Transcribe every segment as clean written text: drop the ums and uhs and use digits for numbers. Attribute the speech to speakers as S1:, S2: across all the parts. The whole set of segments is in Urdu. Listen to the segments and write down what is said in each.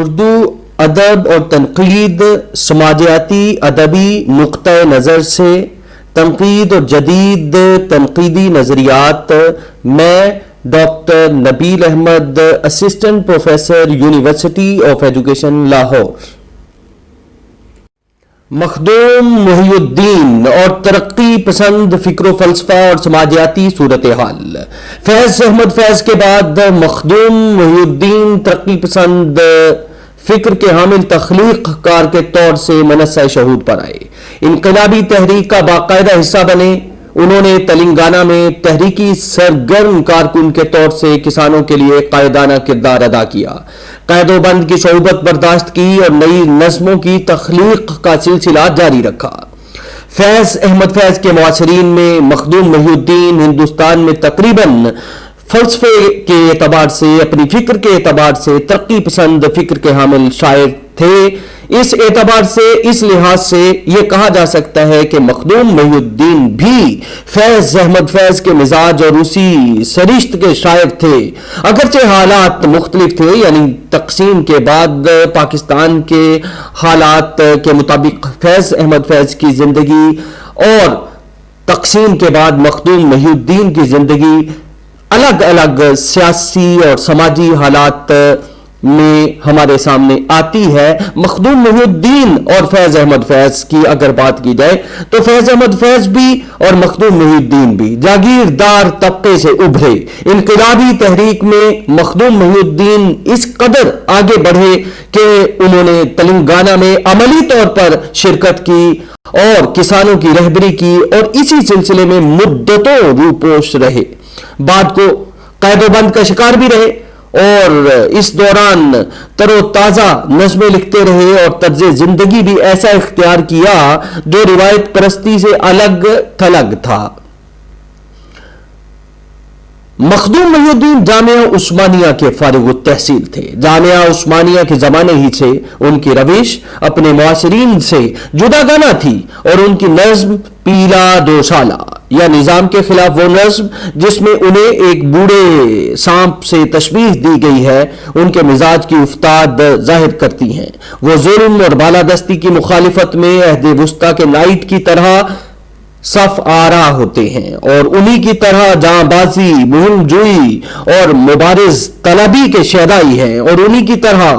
S1: اردو ادب اور تنقید سماجیاتی ادبی نقطۂ نظر سے تنقید اور جدید تنقیدی نظریات میں doctor Nabeel Ahmad assistant professor university of education Lahore Makhdoom Mohiuddin اور ترقی پسند فکر و فلسفہ اور سماجیاتی صورتحال فیض احمد فیض کے بعد مخدوم محی الدین ترقی پسند فکر کے حامل تخلیق کار کے طور سے منصہ شہود پر آئے، انقلابی تحریک کا باقاعدہ حصہ بنے۔ انہوں نے تلنگانہ میں تحریکی سرگرم کارکن کے طور سے کسانوں کے لیے قائدانہ کردار ادا کیا، قید و بند کی صعوبت برداشت کی اور نئی نظموں کی تخلیق کا سلسلہ جاری رکھا۔ فیض احمد فیض کے معاصرین میں مخدوم محی الدین ہندوستان میں تقریباً فلسفے کے اعتبار سے، اپنی فکر کے اعتبار سے ترقی پسند فکر کے حامل شاعر تھے۔ اس اعتبار سے، اس لحاظ سے یہ کہا جا سکتا ہے کہ مخدوم محی الدین بھی فیض احمد فیض کے مزاج اور اسی سرشت کے شاعر تھے، اگرچہ حالات مختلف تھے، یعنی تقسیم کے بعد پاکستان کے حالات کے مطابق فیض احمد فیض کی زندگی اور تقسیم کے بعد مخدوم محی الدین کی زندگی الگ الگ سیاسی اور سماجی حالات میں ہمارے سامنے آتی ہے۔ مخدوم محی الدین اور فیض احمد فیض کی اگر بات کی جائے تو فیض احمد فیض بھی اور مخدوم محی الدین بھی جاگیردار طبقے سے ابھرے۔ انقلابی تحریک میں مخدوم محی الدین اس قدر آگے بڑھے کہ انہوں نے تلنگانہ میں عملی طور پر شرکت کی اور کسانوں کی رہبری کی اور اسی سلسلے میں مدتوں روپوش رہے، بعد کو قید و بند کا شکار بھی رہے اور اس دوران تر و تازہ نظمیں لکھتے رہے اور طرز زندگی بھی ایسا اختیار کیا جو روایت پرستی سے الگ تھلگ تھا۔ مخدوم محی الدین جامعہ عثمانیہ کے فارغ التحصیل تھے۔ جامعہ عثمانیہ کے زمانے ہی سے ان کی روش اپنے معاصرین سے جداگانہ تھی اور ان کی نظم پیلا دو سالہ یا نظام کے خلاف وہ نظم جس میں انہیں ایک بوڑھے سانپ سے تشبیہ دی گئی ہے، ان کے مزاج کی افتاد ظاہر کرتی ہیں۔ وہ ظلم اور بالادستی کی مخالفت میں عہد وسطیٰ کے نائٹ کی طرح صف آرا ہوتے ہیں اور انہی کی طرح جاں بازی، مہم جوئی اور مبارز طلبی کے شیدائی ہیں اور انہی کی طرح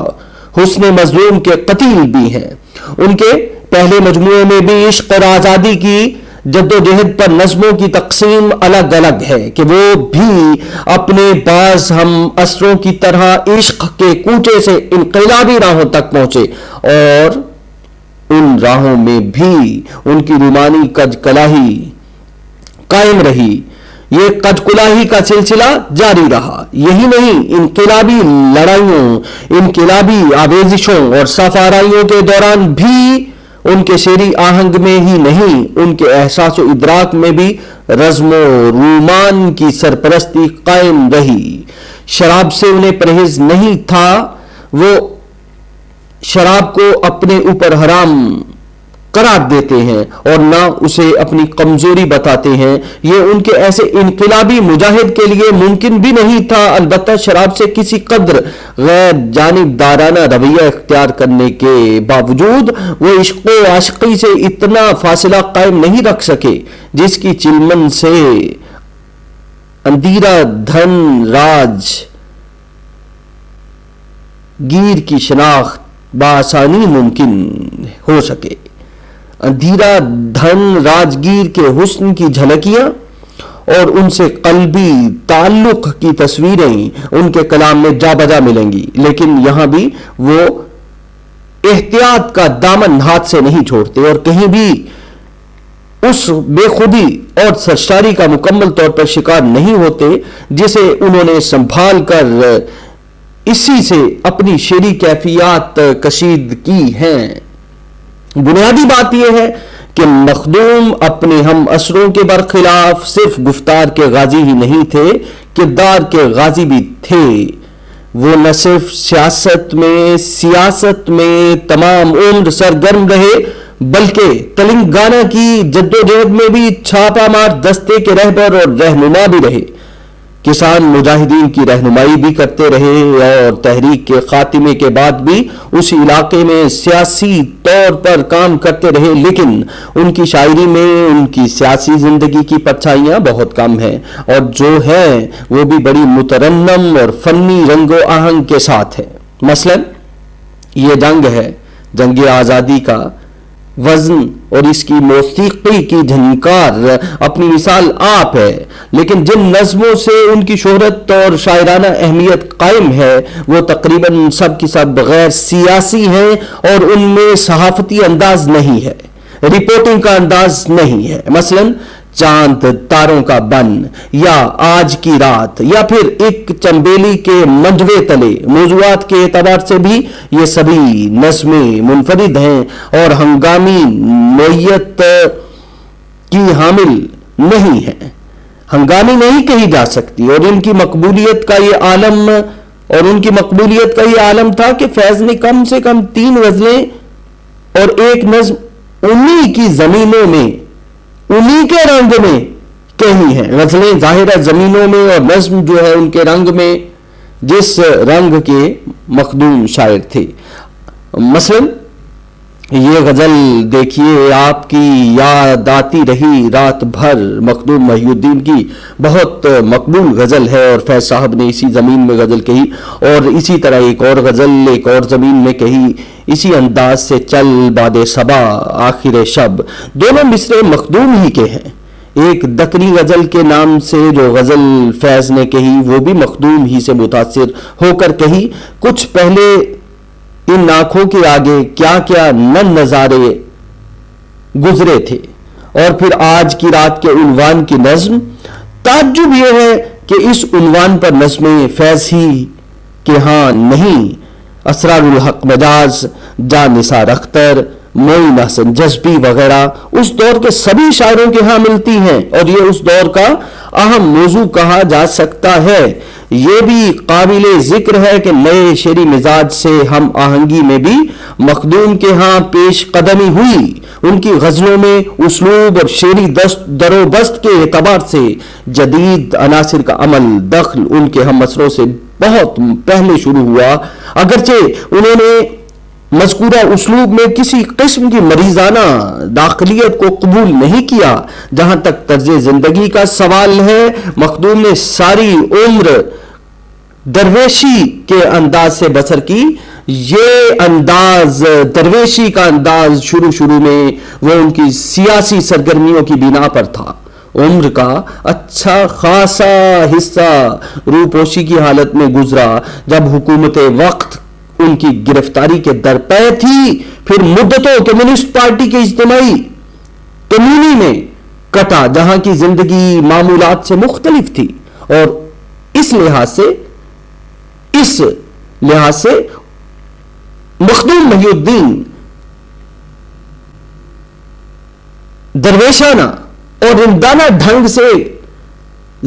S1: حسن مظلوم کے قتیل بھی ہیں۔ ان کے پہلے مجموعے میں بھی عشق اور آزادی کی جدوجہد پر نظموں کی تقسیم الگ الگ ہے کہ وہ بھی اپنے بعض ہم عصروں کی طرح عشق کے کوچے سے انقلابی راہوں تک پہنچے اور ان راہوں میں بھی ان کی رومانی کج کلاہی قائم رہی۔ یہ کج کلاہی کا سلسلہ جاری رہا۔ یہی نہیں، انقلابی لڑائیوں، انقلابی آویزشوں اور صف آرائیوں کے دوران بھی ان کے شعری آہنگ میں ہی نہیں، ان کے احساس و ادراک میں بھی رزم و رومان کی سرپرستی قائم رہی۔ شراب سے انہیں پرہیز نہیں تھا، وہ شراب کو اپنے اوپر حرام قرار دیتے ہیں اور نہ اسے اپنی کمزوری بتاتے ہیں۔ یہ ان کے ایسے انقلابی مجاہد کے لیے ممکن بھی نہیں تھا، البتہ شراب سے کسی قدر غیر جانبدارانہ رویہ اختیار کرنے کے باوجود وہ عشق و عاشقی سے اتنا فاصلہ قائم نہیں رکھ سکے جس کی چلمن سے اندھیرا دھن راج گیر کی شناخت بآسانی ممکن ہو سکے۔ اندھیرا دھن راجگیر کے حسن کی جھلکیاں اور ان سے قلبی تعلق کی تصویریں ان کے کلام میں جا بجا ملیں گی، لیکن یہاں بھی وہ احتیاط کا دامن ہاتھ سے نہیں چھوڑتے اور کہیں بھی اس بے خودی اور سرشاری کا مکمل طور پر شکار نہیں ہوتے جسے انہوں نے سنبھال کر اسی سے اپنی شعری کیفیات کشید کی ہیں۔ بنیادی بات یہ ہے کہ مخدوم اپنے ہم عصروں کے برخلاف صرف گفتار کے غازی ہی نہیں تھے، کردار کے غازی بھی تھے۔ وہ نہ صرف سیاست میں تمام عمر سرگرم رہے بلکہ تلنگانہ کی جدوجہد میں بھی چھاپا مار دستے کے رہبر اور رہنما بھی رہے۔ کسان مجاہدین کی رہنمائی بھی کرتے رہے اور تحریک کے خاتمے کے بعد بھی اس علاقے میں سیاسی طور پر کام کرتے رہے، لیکن ان کی شاعری میں ان کی سیاسی زندگی کی پرچھائیاں بہت کم ہیں، اور جو ہیں وہ بھی بڑی مترنم اور فنی رنگ و آہنگ کے ساتھ ہے۔ مثلا یہ جنگ ہے، جنگ آزادی کا وزن اور اس کی موسیقی کی جھنکار اپنی مثال آپ ہے، لیکن جن نظموں سے ان کی شہرت اور شاعرانہ اہمیت قائم ہے وہ تقریباً سب کی سب غیر سیاسی ہیں، اور ان میں صحافتی انداز نہیں ہے، رپورٹنگ کا انداز نہیں ہے۔ مثلا چاند تاروں کا بن یا آج کی رات یا پھر ایک چنبیلی کے منجوے تلے، موضوعات کے اعتبار سے بھی یہ سبھی نظمیں منفرد ہیں اور ہنگامی نوعیت کی حامل نہیں ہیں، ہنگامی نہیں کہی جا سکتی، اور ان کی مقبولیت کا یہ عالم تھا کہ فیض نے کم سے کم 3 غزلیں اور ایک نظم انہی کی زمینوں میں، انہی کے رنگ میں کہی ہیں۔ غزلیں ظاہرہ زمینوں میں اور نظم جو ہے ان کے رنگ میں، جس رنگ کے مخدوم شاعر تھے۔ مثلا یہ غزل دیکھیے، آپ کی یاد آتی رہی رات بھر، مخدوم محی الدین کی بہت مقبول غزل ہے، اور فیض صاحب نے اسی زمین میں غزل کہی، اور اسی طرح ایک اور غزل ایک اور زمین میں کہی، اسی انداز سے چل باد صبا آخر شب، دونوں مصرے مخدوم ہی کے ہیں۔ ایک دکنی غزل کے نام سے جو غزل فیض نے کہی وہ بھی مخدوم ہی سے متاثر ہو کر کہی۔ کچھ پہلے ان آنکھوں کے آگے کیا کیا نظارے گزرے تھے، اور پھر آج کی رات کے عنوان کی نظم۔ تعجب یہ ہے کہ اس عنوان پر نظمیں فیض ہی کے ہاں نہیں، اسرار الحق مجاز، جان نثار اختر، معین حسن جذبی وغیرہ اس دور کے سبھی شاعروں کے ہاں ملتی ہیں، اور یہ اس دور کا اہم موضوع کہا جا سکتا ہے۔ یہ بھی قابل ذکر ہے کہ نئے شعری مزاج سے ہم آہنگی میں بھی مخدوم کے ہاں پیش قدمی ہوئی۔ ان کی غزلوں میں اسلوب اور شعری در و بست کے اعتبار سے جدید عناصر کا عمل دخل ان کے ہم اثروں سے بہت پہلے شروع ہوا، اگرچہ انہوں نے مذکورہ اسلوب میں کسی قسم کی مریضانہ داخلیت کو قبول نہیں کیا۔ جہاں تک طرز زندگی کا سوال ہے، مخدوم نے ساری عمر درویشی کے انداز سے بسر کی۔ یہ انداز، درویشی کا انداز، شروع میں وہ ان کی سیاسی سرگرمیوں کی بنا پر تھا۔ عمر کا اچھا خاصا حصہ روپوشی کی حالت میں گزرا، جب حکومت وقت ان کی گرفتاری کے درپے تھی، پھر مدتوں کمیونسٹ پارٹی کے اجتماعی کمیونی میں کٹا، جہاں کی زندگی معمولات سے مختلف تھی، اور اس لحاظ سے مخدوم محی الدین درویشانہ اور رندانہ ڈھنگ سے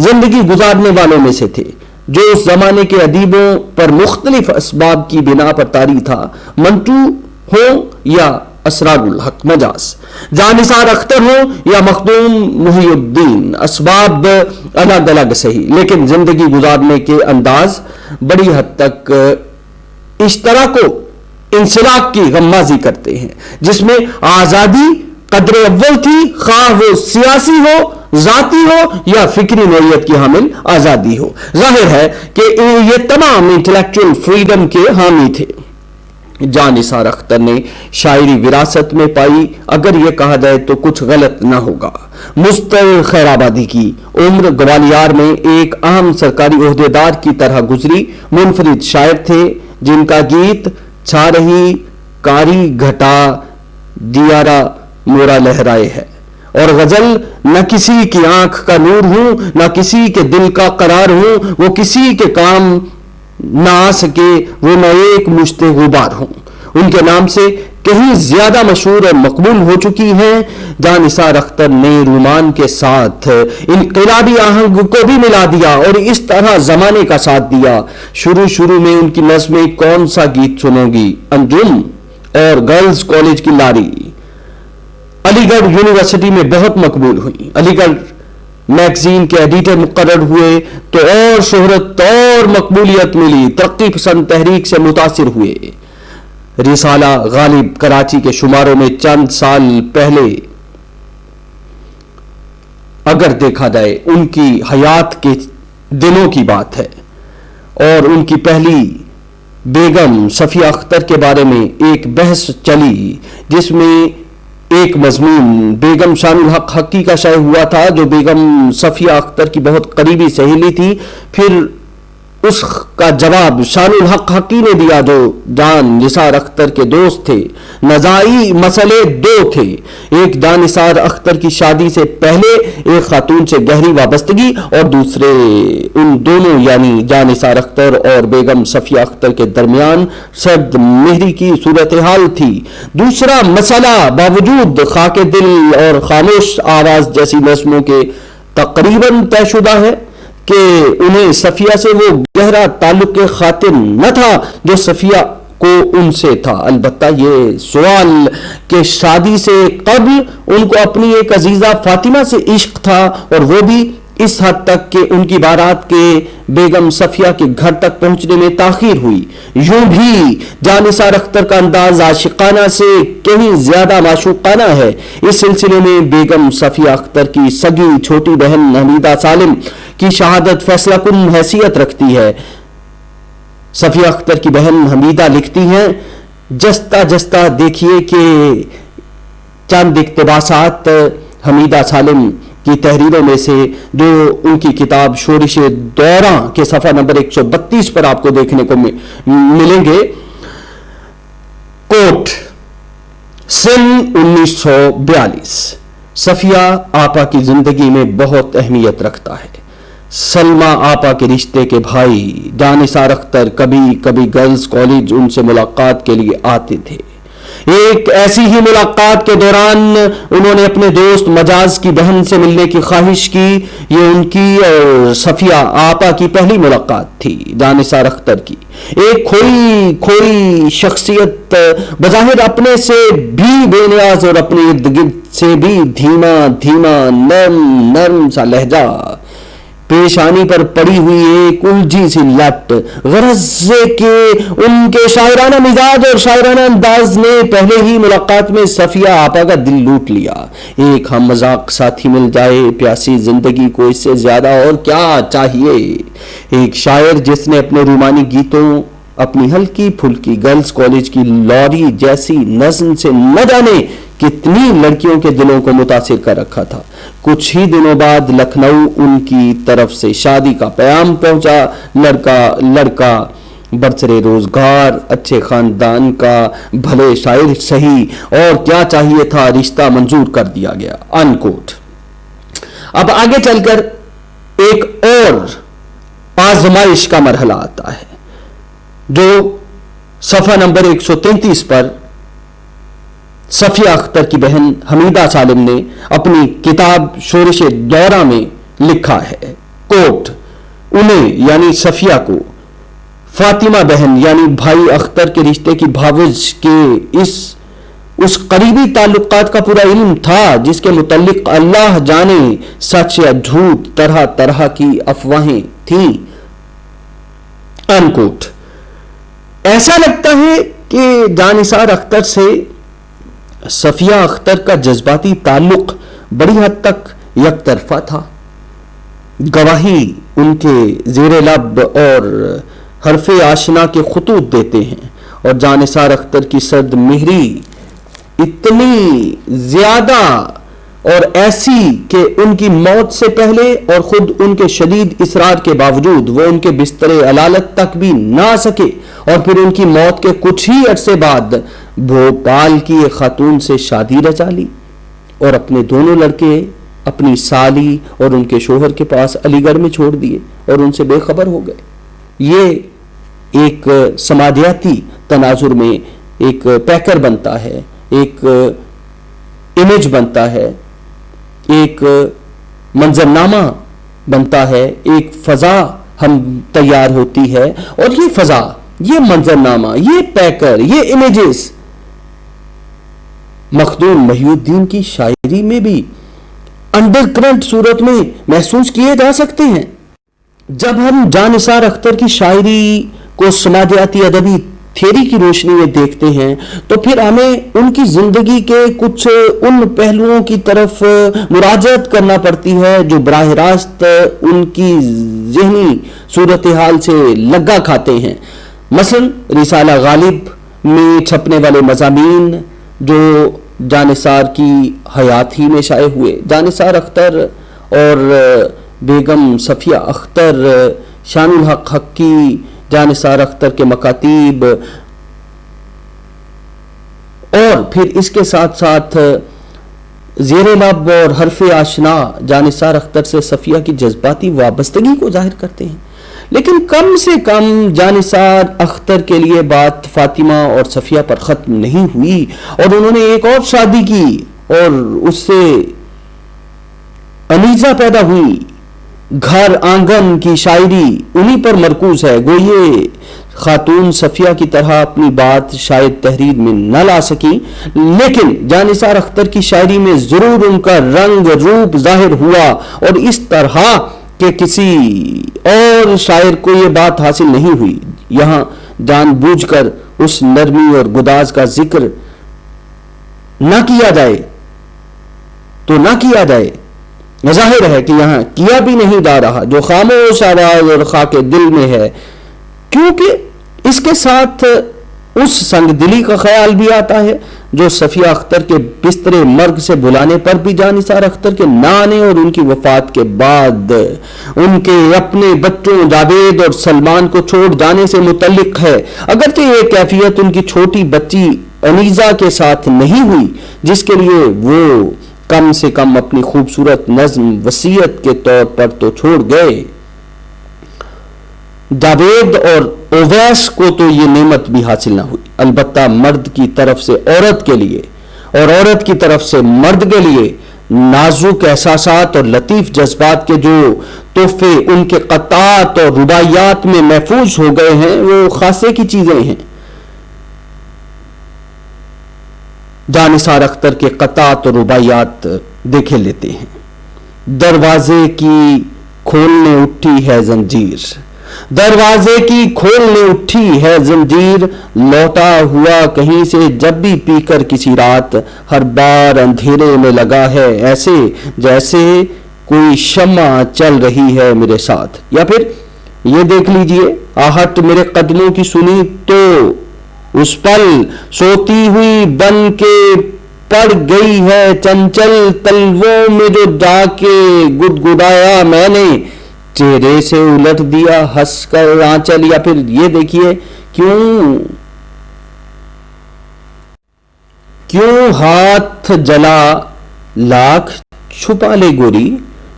S1: زندگی گزارنے والوں میں سے تھے، جو اس زمانے کے ادیبوں پر مختلف اسباب کی بنا پر طاری تھا، منٹو ہو یا اسرار الحق مجاز، جان نثار اختر ہو یا مخدوم محی الدین، اسباب الگ الگ صحیح، لیکن زندگی گزارنے کے انداز بڑی حد تک اشتراک و انسلاک کی غمازی کرتے ہیں، جس میں آزادی قدر اول تھی، خواہ وہ سیاسی ہو، ذاتی ہو یا فکری نوعیت کی حامل آزادی ہو۔ ظاہر ہے کہ یہ تمام انٹلیکچوئل فریڈم کے حامی تھے۔ جان نثار اختر نے شاعری وراثت میں پائی، اگر یہ کہا جائے تو کچھ غلط نہ ہوگا، مستر خیرآبادی کی عمر گوالیار میں ایک اہم سرکاری عہدیدار کی طرح گزری۔ منفرد شاعر تھے، جن کا گیت چھا رہی کاری گھٹا دیارا مورا لہرائے ہے، اور غزل نہ کسی کی آنکھ کا نور ہوں، نہ کسی کے دل کا قرار ہوں، وہ کسی کے کام نہ آ سکے، وہ نہ ایک مشت غبار ہوں، ان کے نام سے کہیں زیادہ مشہور اور مقبول ہو چکی ہیں۔ جان نثار اختر نے رومان کے ساتھ انقلابی آہنگ کو بھی ملا دیا اور اس طرح زمانے کا ساتھ دیا۔ شروع میں ان کی نظمیں کون سا گیت سنو گی، انجم اور گرلز کالج کی لاری علی گڑھ یونیورسٹی میں بہت مقبول ہوئی۔ علی گڑھ میگزین کے ایڈیٹر مقرر ہوئے تو اور شہرت اور مقبولیت ملی، ترقی پسند تحریک سے متاثر ہوئے۔ رسالہ غالب کراچی کے شماروں میں چند سال پہلے اگر دیکھا جائے ان کی حیات کے دنوں کی بات ہے، اور ان کی پہلی بیگم صفیہ اختر کے بارے میں ایک بحث چلی، جس میں ایک مضمون بیگم شان الحق حقی کا شائع ہوا تھا، جو بیگم صفیہ اختر کی بہت قریبی سہیلی تھی۔ پھر اس کا جواب شان الحق حقی نے دیا، جو جان نثار اختر کے دوست تھے۔ نزاعی مسئلے دو تھے، ایک جان نثار اختر کی شادی سے پہلے ایک خاتون سے گہری وابستگی، اور دوسرے ان دونوں یعنی جان نثار اختر اور بیگم صفیہ اختر کے درمیان سرد مہری کی صورتحال تھی۔ دوسرا مسئلہ باوجود خاک دل اور خاموش آواز جیسی نظموں کے تقریباً طے شدہ ہے کہ انہیں صفیہ سے وہ گہرا تعلق خاطر نہ تھا جو صفیہ کو ان سے تھا۔ البتہ یہ سوال کہ شادی سے قبل ان کو اپنی ایک عزیزہ فاطمہ سے عشق تھا، اور وہ بھی اس حد تک کہ ان کی بارات کے بیگم صفیہ کے گھر تک پہنچنے میں تاخیر ہوئی۔ یوں بھی جان نثار اختر کا انداز عاشقانہ سے کہیں زیادہ معشوقانہ ہے۔ اس سلسلے میں بیگم صفیہ اختر کی سگی چھوٹی بہن حمیدہ سالم کی شہادت فیصلہ کن حیثیت رکھتی ہے۔ صفیہ اختر کی بہن حمیدہ لکھتی ہیں، جستا جستا دیکھیے کہ چند اقتباسات حمیدہ سالم کی تحریروں میں سے جو ان کی کتاب شورش دوراں کے صفحہ نمبر 132 پر آپ کو دیکھنے کو ملیں گے۔ کوٹ، سن 1942 صفیہ آپا کی زندگی میں بہت اہمیت رکھتا ہے۔ سلمہ آپا کے رشتے کے بھائی جان نثار اختر کبھی کبھی گرلز کالج ان سے ملاقات کے لیے آتے تھے۔ ایک ایسی ہی ملاقات کے دوران انہوں نے اپنے دوست مجاز کی بہن سے ملنے کی خواہش کی۔ یہ ان کی اور صفیہ آپا کی پہلی ملاقات تھی جان نثار اختر کی۔ ایک کھوئی شخصیت، بظاہر اپنے سے بھی بے نیاز اور اپنے ارد گرد سے بھی دھیما دھیما نرم سا لہجہ، پیشانی پر پڑی ہوئی ایک الجھی سی لٹ، غرض کہ ان کے شاعرانہ مزاج اور شاعرانہ انداز نے پہلے ہی ملاقات میں صفیہ آپا کا دل لوٹ لیا۔ ایک ہم مذاق ساتھی مل جائے، پیاسی زندگی کو اس سے زیادہ اور کیا چاہیے۔ ایک شاعر جس نے اپنے رومانی گیتوں، اپنی ہلکی پھلکی گرلز کالج کی لوری جیسی نظم سے نہ جانے کتنی لڑکیوں کے دلوں کو متاثر کر رکھا تھا۔ کچھ ہی دنوں بعد لکھنؤ ان کی طرف سے شادی کا پیام پہنچا۔ لڑکا برسر روزگار، اچھے خاندان کا، بھلے شاعر سہی، اور کیا چاہیے تھا، رشتہ منظور کر دیا گیا۔ ان کوٹ۔ اب آگے چل کر ایک اور آزمائش کا مرحلہ آتا ہے، جو صفحہ نمبر 133 پر صفیہ اختر کی بہن حمیدہ سالم نے اپنی کتاب شورش دوراں میں لکھا ہے۔ کوٹ، انہیں یعنی صفیہ کو فاطمہ بہن یعنی بھائی اختر کے رشتے کی بھاوج کے اس قریبی تعلقات کا پورا علم تھا، جس کے متعلق اللہ جانے سچ یا جھوٹ طرح طرح کی افواہیں تھیں۔ ان کوٹ۔ ایسا لگتا ہے کہ جان نثار اختر سے صفیہ اختر کا جذباتی تعلق بڑی حد تک یک طرفہ تھا۔ گواہی ان کے زیر لب اور حرف آشنا کے خطوط دیتے ہیں، اور جان نثار اختر کی سرد مہری اتنی زیادہ اور ایسی کہ ان کی موت سے پہلے اور خود ان کے شدید اصرار کے باوجود وہ ان کے بستر علالت تک بھی نہ آ سکے، اور پھر ان کی موت کے کچھ ہی عرصے بعد بھوپال کی ایک خاتون سے شادی رچا لی، اور اپنے دونوں لڑکے اپنی سالی اور ان کے شوہر کے پاس علی گڑھ میں چھوڑ دیے اور ان سے بے خبر ہو گئے۔ یہ ایک سماجیاتی تناظر میں ایک پیکر بنتا ہے، ایک امیج بنتا ہے، ایک منظرنامہ بنتا ہے، ایک فضا ہم تیار ہوتی ہے، اور یہ فضا، یہ منظرنامہ، یہ پیکر، یہ امیجز مخدوم محی الدین کی شاعری میں بھی انڈر کرنٹ صورت میں محسوس کیے جا سکتے ہیں۔ جب ہم جان نثار اختر کی شاعری کو سماجیاتی ادبی تھیوری کی روشنی میں دیکھتے ہیں تو پھر ہمیں ان کی زندگی کے کچھ ان پہلوؤں کی طرف مراجعت کرنا پڑتی ہے جو براہ راست ان کی ذہنی صورتحال سے لگا کھاتے ہیں۔ مثلا رسالہ غالب میں چھپنے والے مضامین جو جان نثار کی حیات ہی میں شائع ہوئے، جان نثار اختر اور بیگم صفیہ اختر، شان الحق حقی، جان نثار اختر کے مکاتیب، اور پھر اس کے ساتھ ساتھ زیر لب اور حرف آشنا جان نثار اختر سے صفیہ کی جذباتی وابستگی کو ظاہر کرتے ہیں۔ لیکن کم سے کم جان نثار اختر کے لیے بات فاطمہ اور صفیہ پر ختم نہیں ہوئی، اور انہوں نے ایک اور شادی کی اور اس سے انیزہ پیدا ہوئی۔ گھر آنگن کی شاعری انہی پر مرکوز ہے۔ گو یہ خاتون صفیہ کی طرح اپنی بات شاید تحریر میں نہ لا سکی، لیکن جان نثار اختر کی شاعری میں ضرور ان کا رنگ روپ ظاہر ہوا، اور اس طرح کہ کسی اور شاعر کو یہ بات حاصل نہیں ہوئی۔ یہاں جان بوجھ کر اس نرمی اور گداز کا ذکر نہ کیا جائے تو نہ کیا جائے، ظاہر ہے کہ یہاں کیا بھی نہیں جا رہا، جو خاموش آواز اور خاک دل میں ہے، کیونکہ اس کے ساتھ اس سنگ دلی کا خیال بھی آتا ہے جو صفیہ اختر کے بستر مرگ سے بلانے پر بھی جان نثار اختر کے نہ آنے اور ان کی وفات کے بعد ان کے اپنے بچوں جاوید اور سلمان کو چھوڑ جانے سے متعلق ہے۔ اگرچہ یہ کیفیت ان کی چھوٹی بچی انیزہ کے ساتھ نہیں ہوئی، جس کے لیے وہ کم سے کم اپنی خوبصورت نظم وصیت کے طور پر تو چھوڑ گئے۔ جاوید اور اویس کو تو یہ نعمت بھی حاصل نہ ہوئی، البتہ مرد کی طرف سے عورت کے لیے اور عورت کی طرف سے مرد کے لیے نازک احساسات اور لطیف جذبات کے جو تحفے ان کے قطعات اور رباعیات میں محفوظ ہو گئے ہیں وہ خاصے کی چیزیں ہیں۔ جان نثار اختر کے قطعات اور رباعیات دیکھے لیتے ہیں۔ دروازے کی کھولنے اٹھی ہے زنجیر، دروازے کی کھولنے اٹھی ہے زنجیر، لوٹا ہوا کہیں سے جب بھی پی کر کسی رات، ہر بار اندھیرے میں لگا ہے ایسے جیسے کوئی شمع چل رہی ہے میرے ساتھ۔ یا پھر یہ دیکھ لیجئے، آہٹ میرے قدموں کی سنی تو اس پل سوتی ہوئی بن کے پڑ گئی ہے چنچل تلووں میں، جو جا کے گدگدایا میں نے چہرے سے الٹ دیا ہنس کر آنچل۔ یا پھر یہ دیکھیے، کیوں ہاتھ جلا لاکھ چھپا لے گوری،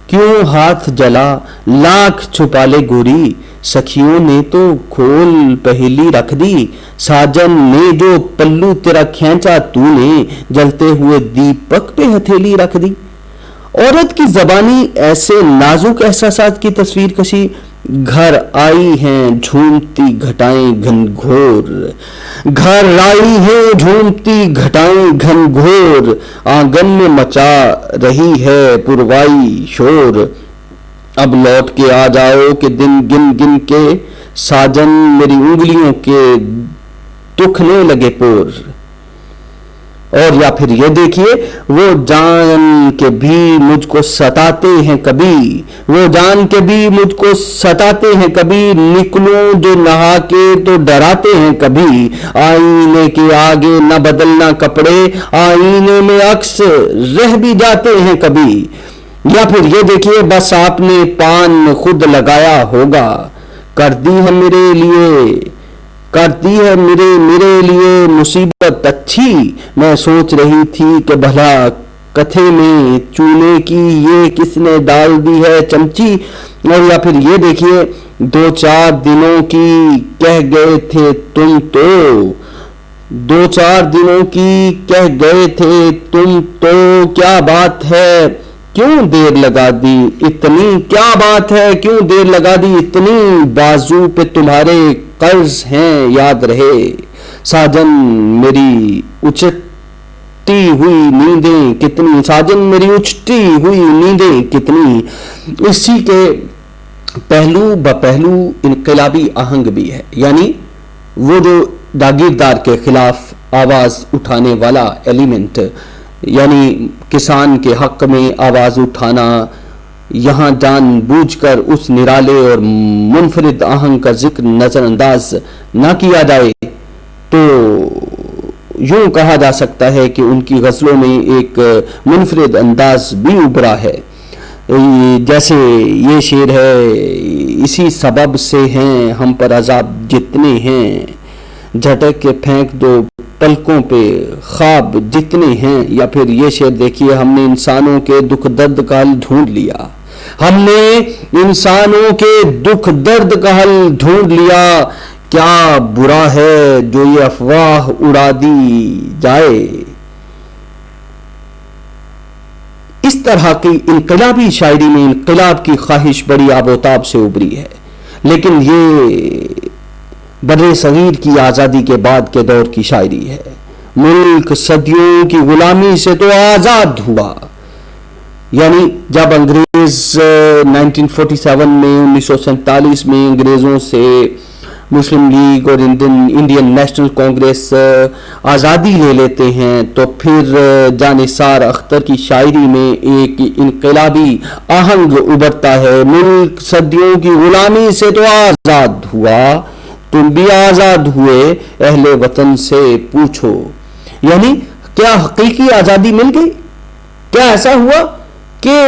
S1: کیوں ہاتھ جلا لاکھ چھپا لے گوری، سکھیوں نے تو کھول پہلی رکھ دی، ساجن نے جو پلو تیرا کھینچا تو نے، جلتے ہوئے دیپک پہ ہتھیلی رکھ دی۔ عورت کی زبانی ایسے نازک احساسات کی تصویر کشی۔ گھر آئی ہیں جھومتی گھٹائیں گھن گھور، گھر آئی ہیں جھومتی گھٹائیں گھن گھور، آنگن میں مچا رہی ہے پروائی شور، اب لوٹ کے آ جاؤ کہ دن گن گن کے ساجن میری انگلیوں کے دکھنے لگے پور۔ اور یا پھر یہ دیکھیے، وہ جان کے بھی مجھ کو ستاتے ہیں کبھی، وہ جان کے بھی مجھ کو ستاتے ہیں کبھی، نکلوں جو نہا کے تو ڈراتے ہیں کبھی، آئینے کے آگے نہ بدلنا کپڑے، آئینے میں عکس رہ بھی جاتے ہیں کبھی۔ یا پھر یہ دیکھیے، بس آپ نے پان خود لگایا ہوگا، کر دی ہے میرے لیے مصیبت اچھی، میں سوچ رہی تھی کہ بھلا کتھے میں چونے کی یہ کس نے ڈال دی ہے چمچی۔ اور یا پھر یہ دیکھیے، 2-4 دنوں کی کہہ گئے تھے تم تو، 2-4 دنوں کی کہہ گئے تھے تم تو، کیا بات ہے کیوں دیر لگا دی اتنی، کیا بات ہے کیوں دیر لگا دی اتنی، بازو پہ تمہارے قرض ہیں یاد رہے، ساجن میری اچھتی ہوئی نیندیں کتنی، ساجن میری اچھتی ہوئی نیندیں کتنی. اسی کے پہلو بپہلو انقلابی آہنگ بھی ہے، یعنی وہ جو جاگیردار کے خلاف آواز اٹھانے والا ایلیمنٹ، یعنی کسان کے حق میں آواز اٹھانا، یہاں جان بوجھ کر اس نرالے اور منفرد آہنگ کا ذکر نظر انداز نہ کیا جائے تو یوں کہا جا سکتا ہے کہ ان کی غزلوں میں ایک منفرد انداز بھی ابھرا ہے. جیسے یہ شعر ہے: اسی سبب سے ہیں ہم پر عذاب جتنے ہیں، جھٹک کے پھینک دو پلکوں پہ خواب جتنے ہیں. یا پھر یہ شعر دیکھیے: ہم نے انسانوں کے دکھ درد کا حل ڈھونڈ لیا، ہم نے انسانوں کے دکھ درد کا حل ڈھونڈ لیا، کیا برا ہے جو یہ افواہ اڑا دی جائے. اس طرح کی انقلابی شاعری میں انقلاب کی خواہش بڑی آب و تاب سے ابھری ہے، لیکن یہ بر صغیر کی آزادی کے بعد کے دور کی شاعری ہے. ملک صدیوں کی غلامی سے تو آزاد ہوا، یعنی جب انگریز 1947 میں 1947 میں انگریزوں سے مسلم لیگ اور انڈین نیشنل کانگریس آزادی لے لیتے ہیں تو پھر جانثار اختر کی شاعری میں ایک انقلابی آہنگ ابھرتا ہے: ملک صدیوں کی غلامی سے تو آزاد ہوا، تم بھی آزاد ہوئے، اہل وطن سے پوچھو. یعنی کیا حقیقی آزادی مل گئی؟ کیا ایسا ہوا کہ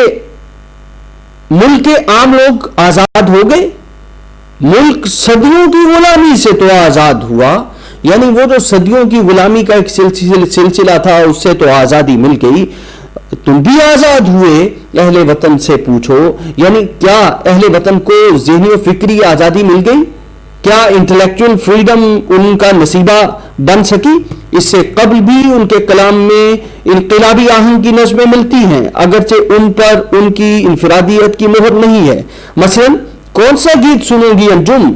S1: ملک کے عام لوگ آزاد ہو گئے؟ ملک صدیوں کی غلامی سے تو آزاد ہوا، یعنی وہ جو صدیوں کی غلامی کا ایک سلسلہ تھا اس سے تو آزادی مل گئی، تم بھی آزاد ہوئے، اہل وطن سے پوچھو. یعنی کیا اہل وطن کو ذہنی و فکری آزادی مل گئی؟ کیا انٹلیکچوئل فریڈم ان کا نصیبہ بن سکی؟ اس سے قبل بھی ان کے کلام میں انقلابی آہنگ کی نظمیں ملتی ہیں، اگرچہ ان پر ان کی انفرادیت کی مہر نہیں ہے. مثلا کون سا گیت سنو گی انجم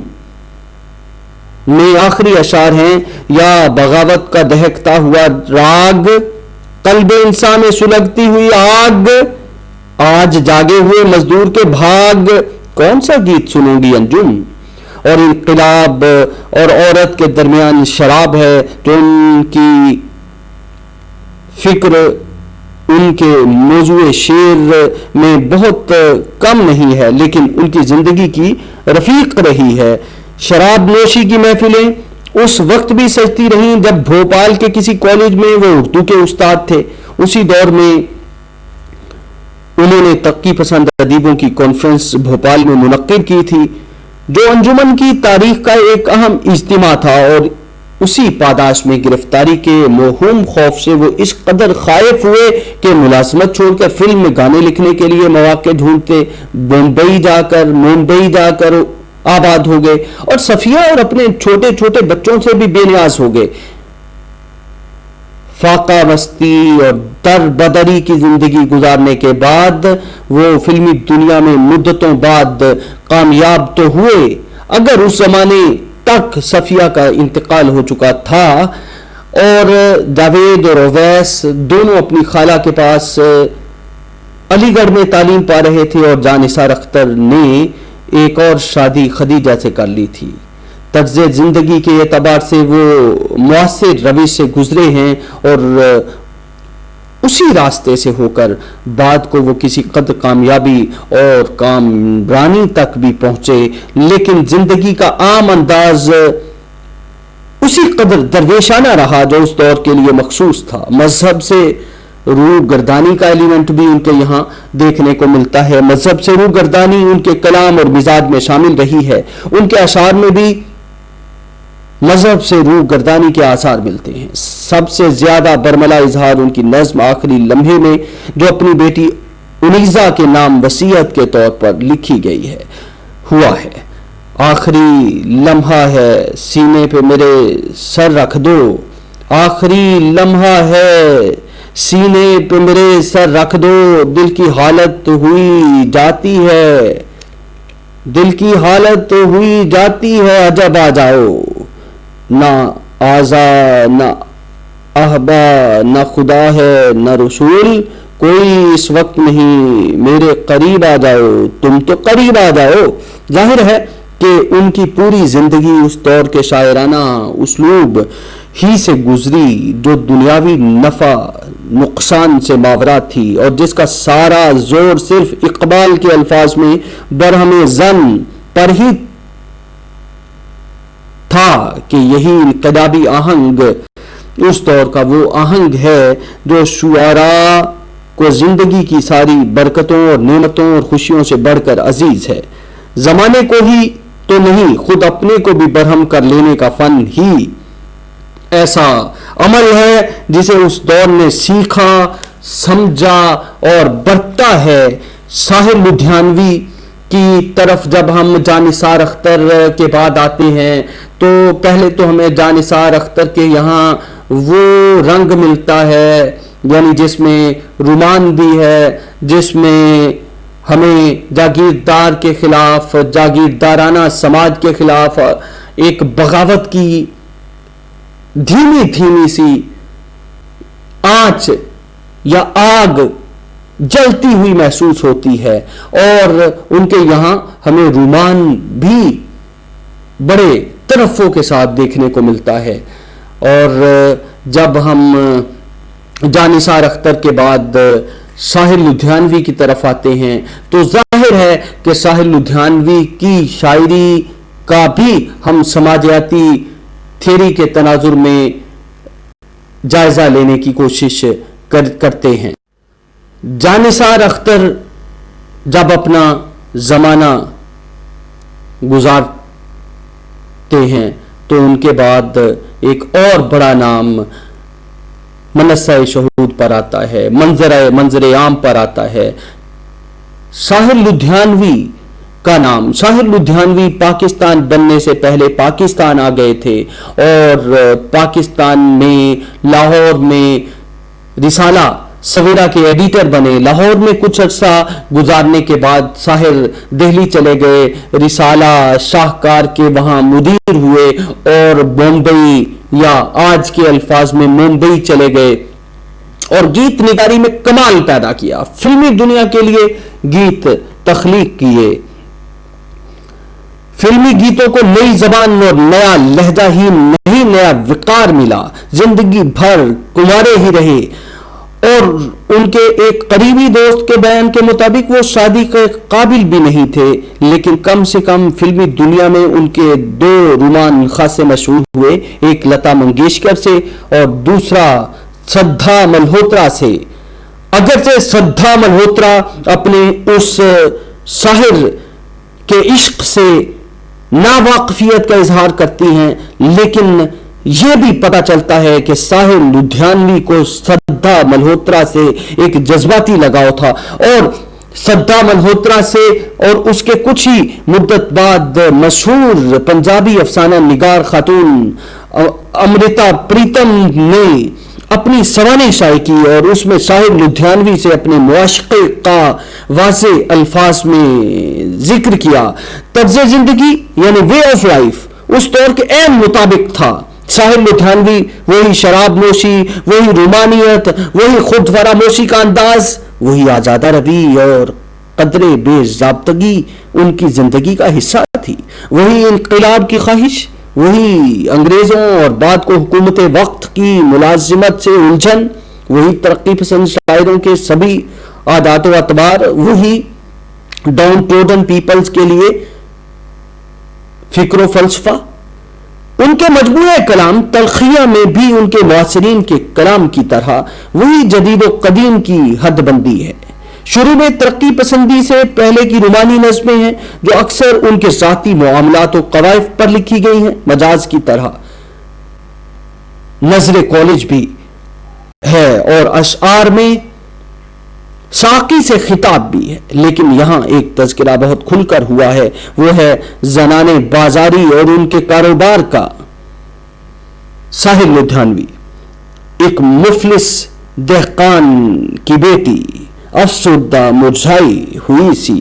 S1: میں آخری اشعار ہیں: یا بغاوت کا دہکتا ہوا راگ، قلب انسان میں سلگتی ہوئی آگ، آج جاگے ہوئے مزدور کے بھاگ. کون سا گیت سنو گی انجم؟ اور انقلاب اور عورت کے درمیان شراب ہے تو ان کی فکر ان کے موضوع شعر میں بہت کم نہیں ہے، لیکن ان کی زندگی کی رفیق رہی ہے. شراب نوشی کی محفلیں اس وقت بھی سجتی رہیں جب بھوپال کے کسی کالج میں وہ اردو کے استاد تھے. اسی دور میں انہوں نے ترقی پسند ادیبوں کی کانفرنس بھوپال میں منعقد کی تھی، جو انجمن کی تاریخ کا ایک اہم اجتماع تھا، اور اسی پاداش میں گرفتاری کے موہوم خوف سے وہ اس قدر خائف ہوئے کہ ملازمت چھوڑ کر فلم میں گانے لکھنے کے لیے مواقع ڈھونڈتے ممبئی جا کر آباد ہو گئے، اور صفیہ اور اپنے چھوٹے چھوٹے بچوں سے بھی بے نیاز ہو گئے. فاقہ مستی اور در بدری کی زندگی گزارنے کے بعد وہ فلمی دنیا میں مدتوں بعد کامیاب تو ہوئے، اگر اس زمانے تک صفیہ کا انتقال ہو چکا تھا اور جاوید اور اویس دونوں اپنی خالہ کے پاس علی گڑھ میں تعلیم پا رہے تھے، اور جانثار اختر نے ایک اور شادی خدیجہ سے کر لی تھی. طرز زندگی کے اعتبار سے وہ مؤثر روش سے گزرے ہیں اور اسی راستے سے ہو کر بعد کو وہ کسی قدر کامیابی اور کامرانی تک بھی پہنچے، لیکن زندگی کا عام انداز اسی قدر درویشانہ رہا جو اس دور کے لیے مخصوص تھا. مذہب سے روح گردانی کا ایلیمنٹ بھی ان کے یہاں دیکھنے کو ملتا ہے. مذہب سے روح گردانی ان کے کلام اور مزاج میں شامل رہی ہے. ان کے اشعار میں بھی مذہب سے روح گردانی کے آثار ملتے ہیں. سب سے زیادہ برملا اظہار ان کی نظم آخری لمحے میں جو اپنی بیٹی انیزا کے نام وصیت کے طور پر لکھی گئی ہے ہوا ہے: آخری لمحہ ہے سینے پہ میرے سر رکھ دو، آخری لمحہ ہے سینے پہ میرے سر رکھ دو، دل کی حالت ہوئی جاتی ہے، دل کی حالت ہوئی جاتی ہے، عجب آ جاؤ، نہ آزا نہ احبا نہ خدا ہے نہ رسول، کوئی اس وقت نہیں میرے قریب آ جاؤ، تم تو قریب آ جاؤ۔ ظاہر ہے کہ ان کی پوری زندگی اس دور کے شاعرانہ اسلوب ہی سے گزری جو دنیاوی نفع نقصان سے ماورا تھی، اور جس کا سارا زور صرف اقبال کے الفاظ میں برہم زن پر ہی تھا کہ یہی انقلابی آہنگ اس دور کا وہ آہنگ ہے جو شعراء کو زندگی کی ساری برکتوں اور نعمتوں اور خوشیوں سے بڑھ کر عزیز ہے۔ زمانے کو ہی تو نہیں، خود اپنے کو بھی برہم کر لینے کا فن ہی ایسا عمل ہے جسے اس دور نے سیکھا، سمجھا اور برتا ہے۔ ساحر لدھیانوی کی طرف جب ہم جانثار اختر کے بعد آتے ہیں تو پہلے تو ہمیں جانثار اختر کے یہاں وہ رنگ ملتا ہے، یعنی جس میں رومان بھی ہے، جس میں ہمیں جاگیردار کے خلاف، جاگیردارانہ سماج کے خلاف ایک بغاوت کی دھیمی دھیمی سی آنچ یا آگ جلتی ہوئی محسوس ہوتی ہے، اور ان کے یہاں ہمیں رومان بھی بڑے ترفع کے ساتھ دیکھنے کو ملتا ہے۔ اور جب ہم جانثار اختر کے بعد ساحر لدھیانوی کی طرف آتے ہیں تو ظاہر ہے کہ ساحر لدھیانوی کی شاعری کا بھی ہم سماجیاتی تھیوری کے تناظر میں جائزہ لینے کی کوشش کرتے ہیں۔ جانثار اختر جب اپنا زمانہ گزارتے ہیں تو ان کے بعد ایک اور بڑا نام منصہ شہود پر آتا ہے، منظر عام پر آتا ہے۔ ساحر لدھیانوی کا نام، ساحر لدھیانوی پاکستان بننے سے پہلے پاکستان آ گئے تھے اور پاکستان میں لاہور میں رسالہ سویرا کے ایڈیٹر بنے۔ لاہور میں کچھ عرصہ گزارنے کے بعد ساحر دہلی چلے گئے، رسالہ شاہکار کے وہاں مدیر ہوئے اور بمبئی یا آج کے الفاظ میں ممبئی چلے گئے اور گیت نگاری میں کمال پیدا کیا، فلمی دنیا کے لیے گیت تخلیق کیے، فلمی گیتوں کو نئی زبان اور نیا لہجہ ہی نہیں نیا وقار ملا، زندگی بھر کنوارے ہی رہے، اور ان کے ایک قریبی دوست کے بیان کے مطابق وہ شادی کے قابل بھی نہیں تھے، لیکن کم سے کم فلمی دنیا میں ان کے دو رومان خاصے مشہور ہوئے، ایک لتا منگیشکر سے اور دوسرا سدھا ملہوترا سے۔ اگرچہ سدھا ملہوترا اپنے اس ساحر کے عشق سے ناواقفیت کا اظہار کرتی ہیں، لیکن یہ بھی پتہ چلتا ہے کہ ساحر لدھیانوی کو سدھا ملہوترا سے ایک جذباتی لگاؤ تھا، اور سدھا ملہوترا سے اور اس کے کچھ ہی مدت بعد مشہور پنجابی افسانہ نگار خاتون امرتا پریتم نے اپنی سوانح شائع کی اور اس میں ساحر لدھیانوی سے اپنے معاشقے کا واضح الفاظ میں ذکر کیا۔ طرز زندگی یعنی وے آف لائف اس دور کے عین مطابق تھا۔ ساحر لدھیانوی وہی شراب نوشی، وہی رومانیت، وہی خود فراموشی کا انداز، وہی آزادہ روی اور قدر بے ضابطگی ان کی زندگی کا حصہ تھی، وہی انقلاب کی خواہش، وہی انگریزوں اور بعد کو حکومت وقت کی ملازمت سے الجھن، وہی ترقی پسند شاعروں کے سبھی عادات و اعتبار، وہی ڈاؤن ٹروڈن پیپلز کے لیے فکر و فلسفہ۔ ان کے مجموعہ کلام تلخیہ میں بھی ان کے معاصرین کے کلام کی طرح وہی جدید و قدیم کی حد بندی ہے۔ شروع میں ترقی پسندی سے پہلے کی رومانی نظمیں ہیں جو اکثر ان کے ذاتی معاملات و قوائف پر لکھی گئی ہیں، مجاز کی طرح نظر کالج بھی ہے اور اشعار میں ساقی سے خطاب بھی ہے، لیکن یہاں ایک تذکرہ بہت کھل کر ہوا ہے، وہ ہے زنان بازاری اور ان کے کاروبار کا۔ ساحر لدھیانوی ایک مفلس دہقان کی بیٹی، افسردہ مرجھائی ہوئی سی،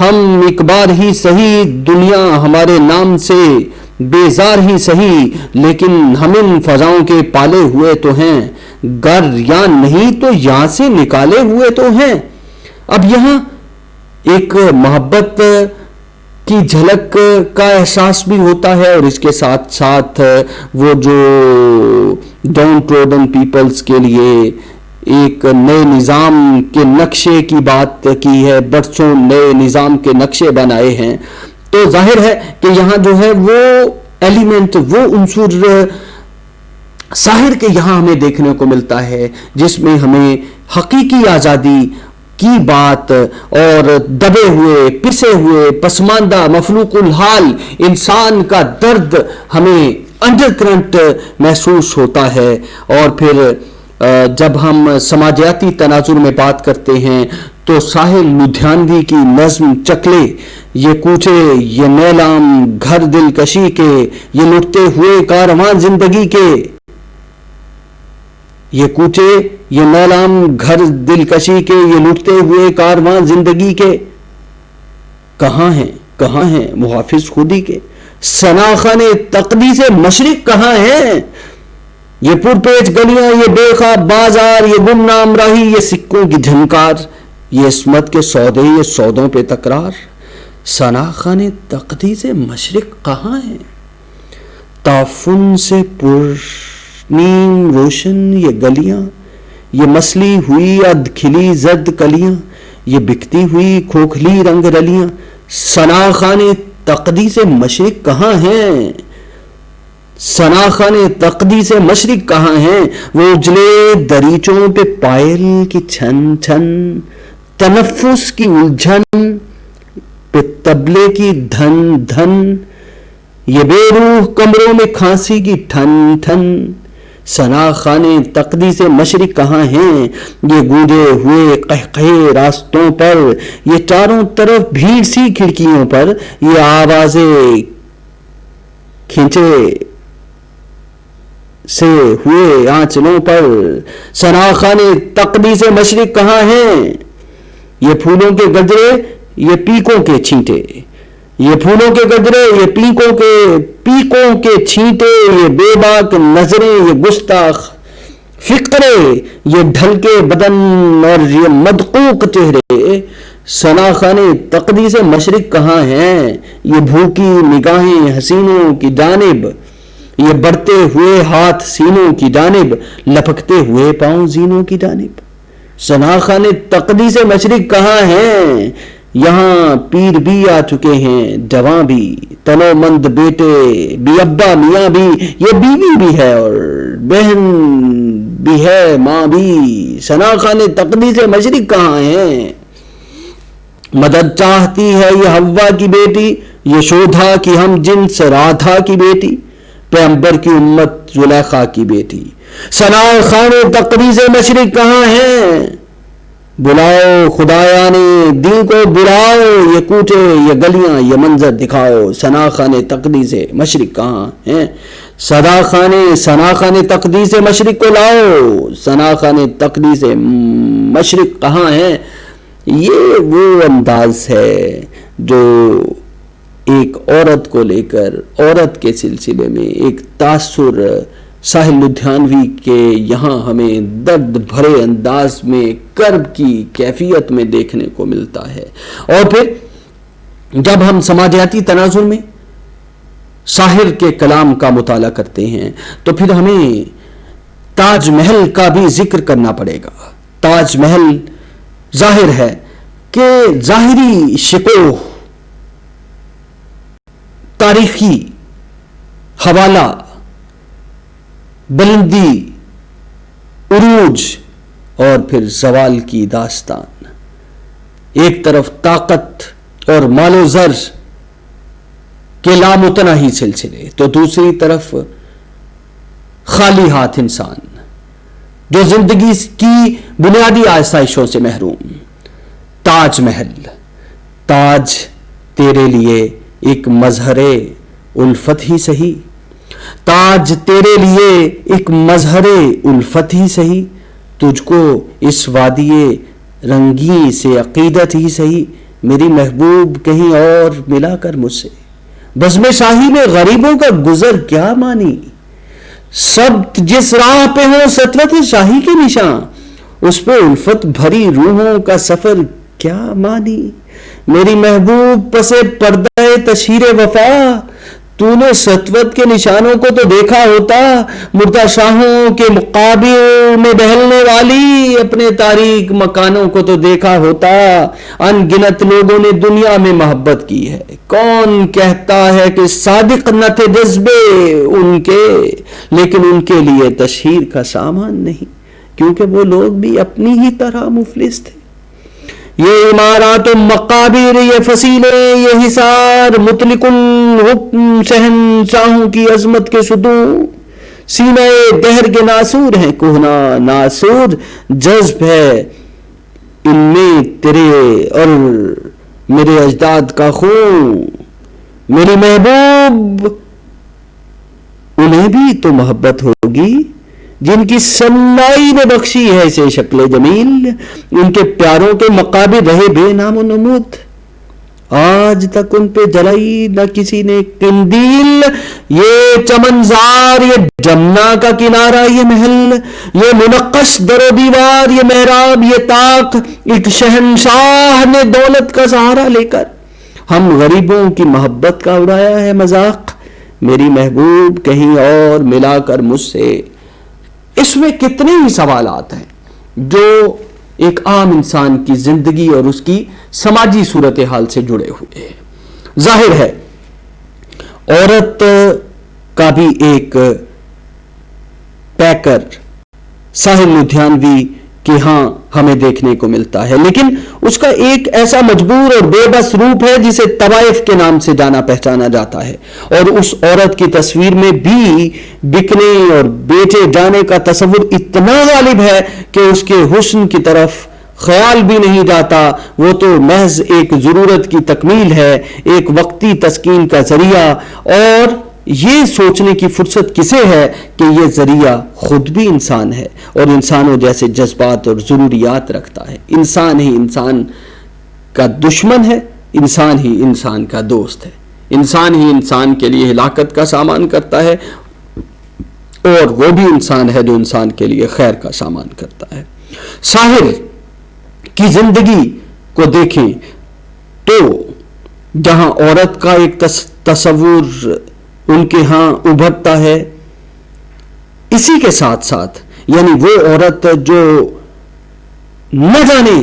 S1: ہم ایک بار ہی سہی دنیا ہمارے نام سے بیزار ہی سہی، لیکن ہم ان فضاؤں کے پالے ہوئے تو ہیں، گر یا نہیں تو یہاں سے نکالے ہوئے تو ہیں۔ اب یہاں ایک محبت کی جھلک کا احساس بھی ہوتا ہے، اور اس کے ساتھ ساتھ وہ جو ڈاؤن ٹروڈن پیپلز کے لیے ایک نئے نظام کے نقشے کی بات کی ہے، برسوں نئے نظام کے نقشے بنائے ہیں، تو ظاہر ہے کہ یہاں جو ہے وہ ایلیمنٹ، وہ عنصر ساحر کے یہاں ہمیں دیکھنے کو ملتا ہے، جس میں ہمیں حقیقی آزادی کی بات اور دبے ہوئے، پسے ہوئے، پسماندہ مفلوق الحال انسان کا درد ہمیں انڈر کرنٹ محسوس ہوتا ہے۔ اور پھر جب ہم سماجیاتی تناظر میں بات کرتے ہیں تو ساحل لدھیانوی کی نظم چکلے، یہ کوچے یہ نیلام گھر دلکشی کے، یہ لٹتے ہوئے کاروان زندگی کے، یہ کوچے یہ نیلام گھر دلکشی کے، یہ لٹتے ہوئے کاروان زندگی کے، کہاں ہیں محافظ خودی کے، سناخان تقدیس مشرق کہاں ہیں، یہ پرپیچ گلیاں، یہ بے خواب بازار، یہ گمنام راہی، یہ سکوں کی جھنکار، یہ عصمت کے سودے، یہ سودوں پہ تکرار، سناخان تقدیس مشرق کہاں ہیں، تعفن سے پر نیم روشن یہ گلیاں، یہ مسلی ہوئی اد کھلی زرد کلیاں، یہ بکتی ہوئی کھوکھلی رنگ رلیاں، سناخان تقدیس مشرق کہاں ہیں، سناخان تقدیس مشرق کہاں ہیں، وہ اجلے دریچوں پہ پائل کی چھن چھن، تنفس کی الجھن پہ طبلے کی دھن دھن، یہ بے روح کمروں میں کھانسی کی ٹھن ٹھن، سناخان تقدیس مشرق کہاں ہیں، یہ گونجے ہوئے قہقہے راستوں پر، یہ چاروں طرف بھیڑ سی کھڑکیوں پر، یہ آوازیں کھینچے سے ہوئے آنچلوں پر، سناخان تقدیس مشرق کہاں ہیں، یہ پھولوں کے گجرے یہ پیکوں کے چھینٹے، یہ پھولوں کے گجرے یہ پیکوں کے چھینٹے، یہ بے باک نظریں یہ گستاخ فقرے، یہ ڈھل کے بدن اور یہ مدقوق چہرے، سناخان تقدیس مشرق کہاں ہیں، یہ بھوکی نگاہیں حسینوں کی جانب، یہ بڑھتے ہوئے ہاتھ سینوں کی جانب، لپکتے ہوئے پاؤں زینوں کی جانب، سناخان تقدیس مشرق کہاں ہیں، یہاں پیر بھی آ چکے ہیں، جواں بھی، تنو مند بیٹے بھی، ابا میاں بھی، یہ بیوی بھی ہے اور بہن بھی ہے، ماں بھی، سناخان تقدیس مشرق کہاں ہیں، مدد چاہتی ہے یہ حوا کی بیٹی، یہ شودھا کی ہم جنس رادھا کی بیٹی، پیغمبر کی امت زلیخا کی بیٹی، سناخان تقدیس مشرق کہاں ہیں، بلاؤ خدایا نے دین کو بلاؤ، یہ کوچے یہ گلیاں یہ منظر دکھاؤ، سناخان تقدیس مشرق کہاں ہیں، سناخان تقدیس مشرق کو لاؤ، سناخان تقدیس مشرق کہاں ہیں۔ یہ وہ انداز ہے جو ایک عورت کو لے کر، عورت کے سلسلے میں ایک تاثر ساحل لدھیانوی کے یہاں ہمیں درد بھرے انداز میں کرب کی کیفیت میں دیکھنے کو ملتا ہے۔ اور پھر جب ہم سماجیاتی تناظر میں ساحر کے کلام کا مطالعہ کرتے ہیں تو پھر ہمیں تاج محل کا بھی ذکر کرنا پڑے گا۔ تاج محل ظاہر ہے کہ ظاہری شکوہ، تاریخی حوالہ، بلندی، عروج اور پھر زوال کی داستان، ایک طرف طاقت اور مال و زر کے لامتناہی سلسلے تو دوسری طرف خالی ہاتھ انسان جو زندگی کی بنیادی آسائشوں سے محروم۔ تاج محل، تاج تیرے لیے ایک مظہر الفت ہی سہی، تاج تیرے لیے ایک مظہر الفت ہی سہی، تجھ کو اس وادی رنگی سے عقیدت ہی سہی میری محبوب کہیں اور ملا کر مجھ سے. بزم شاہی میں غریبوں کا گزر کیا مانی, سب جس راہ پہ ہو سطوت شاہی کے نشاں, اس پہ الفت بھری روحوں کا سفر کیا مانی. میری محبوب پسے پردہ تشہیر وفا, تو نے سطوت کے نشانوں کو تو دیکھا ہوتا, مردہ شاہوں کے مقابر میں بہلنے والی اپنے تاریک مکانوں کو تو دیکھا ہوتا. ان گنت لوگوں نے دنیا میں محبت کی ہے, کون کہتا ہے کہ صادق نہ تھے جذبے ان کے, لیکن ان کے لیے تشہیر کا سامان نہیں, کیونکہ وہ لوگ بھی اپنی ہی طرح مفلس تھے. یہ عمارات و مقابر, یہ فصیلیں, یہ حصار, مطلق الحکم شہنشاہوں کی عظمت کے ستون, سینہ دہر کے ناسور ہیں, کوہنا ناسور جذب ہے ان میں تیرے اور میرے اجداد کا خون. میری محبوب انہیں بھی تو محبت ہوگی جن کی سنائی نے بخشی ہے اسے شکل جمیل, ان کے پیاروں کے مقابر رہے بے نام و نمود, آج تک ان پہ جلائی نہ کسی نے قندیل. یہ چمنزار, یہ جمنا کا کنارہ, یہ محل, یہ منقش در و دیوار, یہ محراب, یہ طاق, ایک شہنشاہ نے دولت کا سہارا لے کر ہم غریبوں کی محبت کا اڑایا ہے مذاق. میری محبوب کہیں اور ملا کر مجھ سے. اس میں کتنے ہی سوالات ہیں جو ایک عام انسان کی زندگی اور اس کی سماجی صورتحال سے جڑے ہوئے ہیں. ظاہر ہے عورت کا بھی ایک پیکر ساحل لدھیانوی کہ ہاں ہمیں دیکھنے کو ملتا ہے, لیکن اس کا ایک ایسا مجبور اور بے بس روپ ہے جسے طوائف کے نام سے جانا پہچانا جاتا ہے, اور اس عورت کی تصویر میں بھی بکنے اور بیچے جانے کا تصور اتنا غالب ہے کہ اس کے حسن کی طرف خیال بھی نہیں جاتا. وہ تو محض ایک ضرورت کی تکمیل ہے, ایک وقتی تسکین کا ذریعہ, اور یہ سوچنے کی فرصت کسے ہے کہ یہ ذریعہ خود بھی انسان ہے اور انسانوں جیسے جذبات اور ضروریات رکھتا ہے. انسان ہی انسان کا دشمن ہے, انسان ہی انسان کا دوست ہے, انسان ہی انسان کے لیے ہلاکت کا سامان کرتا ہے, اور وہ بھی انسان ہے جو انسان کے لیے خیر کا سامان کرتا ہے. ساحر کی زندگی کو دیکھیں تو جہاں عورت کا ایک تصور ان کے ہاں ابھرتا ہے, اسی کے ساتھ ساتھ یعنی وہ عورت جو نہ جانے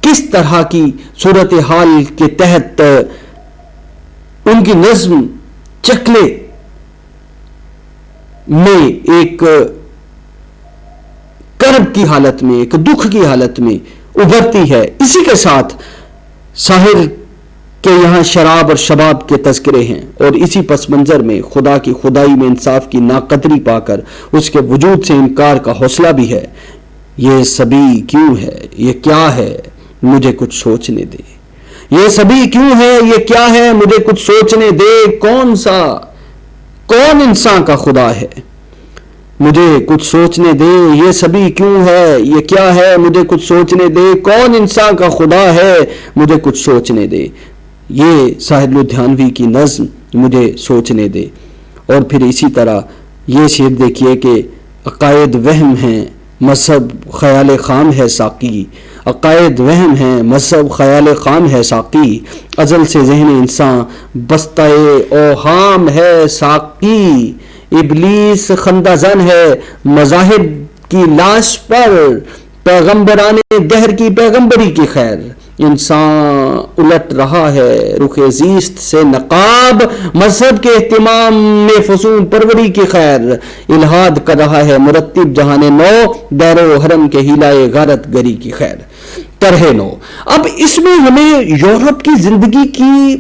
S1: کس طرح کی صورتحال کے تحت ان کی نظم چکلے میں ایک کرب کی حالت میں, ایک دکھ کی حالت میں ابھرتی ہے, اسی کے ساتھ ساحر کہ یہاں شراب اور شباب کے تذکرے ہیں, اور اسی پس منظر میں خدا کی خدائی میں انصاف کی ناقدری پا کر اس کے وجود سے انکار کا حوصلہ بھی ہے. یہ سبھی کیوں ہے, یہ کیا ہے, مجھے کچھ سوچنے دے. یہ سبھی کیوں ہے, یہ کیا ہے, مجھے کچھ سوچنے دے. کون انسان کا خدا ہے, مجھے کچھ سوچنے دے. یہ سبھی کیوں ہے, یہ کیا ہے, مجھے کچھ سوچنے دے. کون انسان کا خدا ہے, مجھے کچھ سوچنے دے. یہ ساحل لدھیانوی کی نظم مجھے سوچنے دے. اور پھر اسی طرح یہ شعر دیکھیے کہ عقائد وہم ہیں, مذہب خیال خام ہے ساقی. عقائد وہم ہیں, مذہب خیال خام ہے ساقی. ازل سے ذہن انسان بستہ اوہام ہے ساقی. ابلیس خندہ زن ہے مذاہب کی لاش پر, پیغمبران دہر کی پیغمبری کی خیر. انسان الٹ رہا ہے رخ زیست سے نقاب, مذہب کے اہتمام میں فسون پروری کی خیر. الہاد کر رہا ہے مرتب جہان نو, دیر و حرم کے ہیلائے غارت گری کی خیر. طرح نو. اب اس میں ہمیں یورپ کی زندگی کی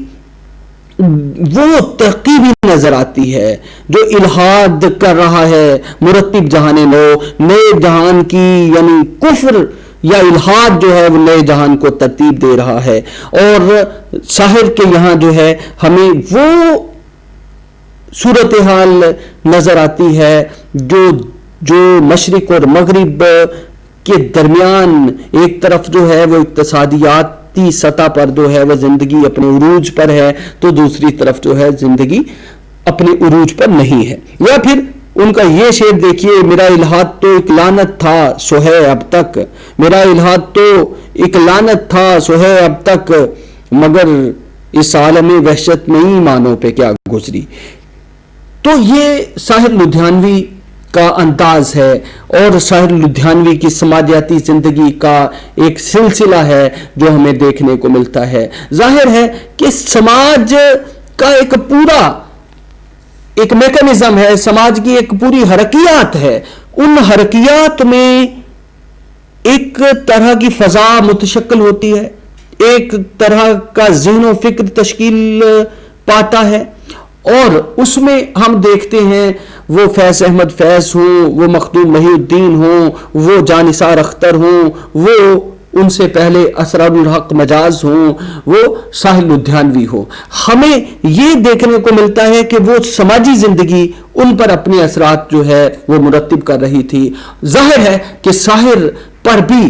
S1: وہ ترقی بھی نظر آتی ہے جو الہاد کر رہا ہے مرتب جہان نو, نئے جہان کی یعنی کفر یا الہاد جو ہے وہ نئے جہان کو ترتیب دے رہا ہے. اور ساحر کے یہاں جو ہے ہمیں وہ صورتحال نظر آتی ہے جو مشرق اور مغرب کے درمیان ایک طرف جو ہے وہ اقتصادیات نفسیاتی سطح پر جو ہے وہ زندگی اپنے عروج پر ہے تو دوسری طرف جو ہے زندگی اپنے عروج پر نہیں ہے. یا پھر ان کا یہ شعر دیکھیے، میرا الحاد تو ایک لعنت تھا سو ہے اب تک، میرا الحاد تو ایک لعنت تھا سو ہے اب تک، مگر اس عالم وحشت میں ایمانوں پہ کیا گزری. تو یہ ساحر لدھیانوی کا انداز ہے اور ساحر لدھیانوی کی سماجیاتی زندگی کا ایک سلسلہ ہے جو ہمیں دیکھنے کو ملتا ہے. ظاہر ہے کہ سماج کا ایک پورا ایک میکانزم ہے، سماج کی ایک پوری حرکیات ہے، ان حرکیات میں ایک طرح کی فضا متشکل ہوتی ہے، ایک طرح کا ذہن و فکر تشکیل پاتا ہے، اور اس میں ہم دیکھتے ہیں وہ فیض احمد فیض ہوں، وہ مخدوم محی الدین ہوں، وہ جانثار اختر ہوں، وہ ان سے پہلے اسرار الحق مجاز ہوں، وہ ساحر لدھیانوی ہو، ہمیں یہ دیکھنے کو ملتا ہے کہ وہ سماجی زندگی ان پر اپنے اثرات جو ہے وہ مرتب کر رہی تھی. ظاہر ہے کہ ساحر پر بھی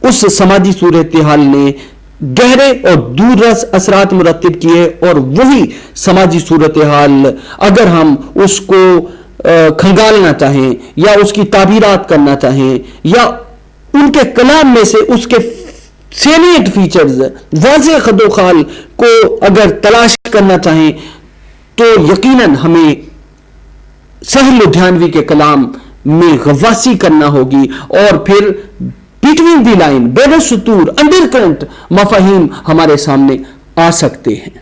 S1: اس سماجی صورتحال نے گہرے اور دور رس اثرات مرتب کیے، اور وہی سماجی صورتحال اگر ہم اس کو کھنگالنا چاہیں یا اس کی تعبیرات کرنا چاہیں یا ان کے کلام میں سے اس کے سیلینٹ فیچرز واضح خد و خال کو اگر تلاش کرنا چاہیں تو یقیناً ہمیں ساحر لدھیانوی کے کلام میں غواصی کرنا ہوگی، اور پھر بٹوین دی لائن، بین السطور، انڈر کرنٹ مفاہیم ہمارے سامنے آ سکتے ہیں.